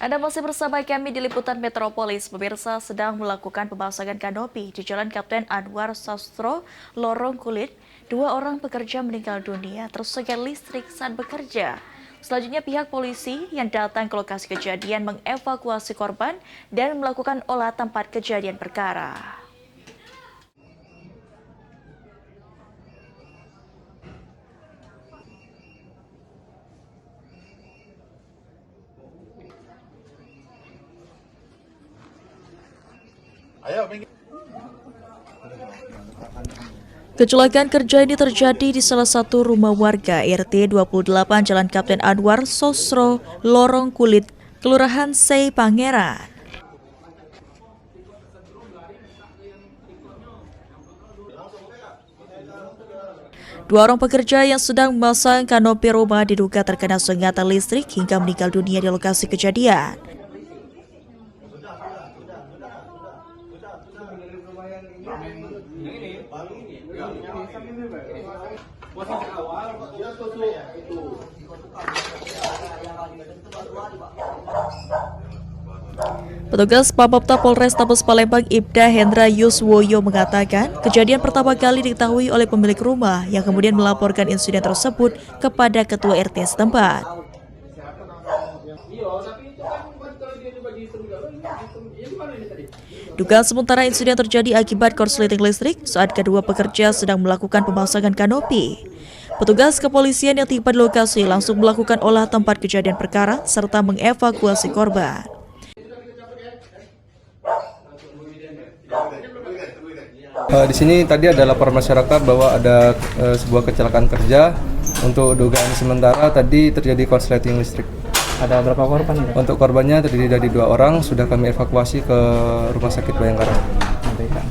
Anda masih bersama kami di Liputan Metropolis. Pemirsa sedang melakukan pemasangan kanopi di Jalan Kapten Anwar Sastro, Lorong Kulit. 2 orang pekerja meninggal dunia tersengat listrik saat bekerja. Selanjutnya pihak polisi yang datang ke lokasi kejadian mengevakuasi korban dan melakukan olah tempat kejadian perkara. Kecelakaan kerja ini terjadi di salah satu rumah warga RT 28 Jalan Kapten Anwar Sastro, Lorong Kulit, Kelurahan Sei Pangeran. Dua orang pekerja yang sedang memasang kanopi rumah diduga terkena sengatan listrik hingga meninggal dunia di lokasi kejadian. Petugas Pamopta Polrestabes Palembang Ibda Hendra Yuswoyo mengatakan kejadian pertama kali diketahui oleh pemilik rumah yang kemudian melaporkan insiden tersebut kepada ketua RT setempat. Dugaan sementara insiden terjadi akibat korsleting listrik saat kedua pekerja sedang melakukan pemasangan kanopi. Petugas kepolisian yang tiba di lokasi langsung melakukan olah tempat kejadian perkara serta mengevakuasi korban. Di sini tadi ada laporan masyarakat bahwa ada sebuah kecelakaan kerja. Untuk dugaan sementara tadi terjadi korsleting listrik. Ada berapa korban? Ya? Untuk korbannya terdiri dari 2 orang, sudah kami evakuasi ke Rumah Sakit Bayangkara.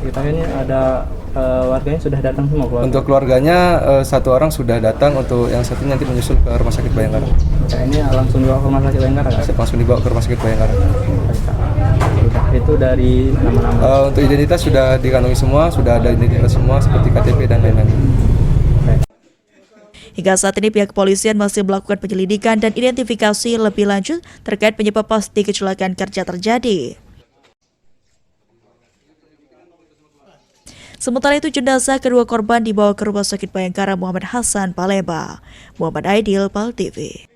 Kita ini ada warganya sudah datang semua keluarga? Untuk keluarganya 1 orang sudah datang, untuk yang satunya nanti menyusul ke Rumah Sakit Bayangkara. Ini langsung dibawa ke Rumah Sakit Bayangkara? Langsung dibawa ke Rumah Sakit Bayangkara. Itu dari nama-nama? Untuk identitas sudah dikantongi semua, sudah ada identitas semua seperti KTP dan lain-lain. Hingga saat ini pihak kepolisian masih melakukan penyelidikan dan identifikasi lebih lanjut terkait penyebab pasti kecelakaan kerja terjadi. Sementara itu jenazah kedua korban dibawa ke Rumah Sakit Bayangkara Muhammad Hasan Palembang. Muhammad Aidil, PAL TV.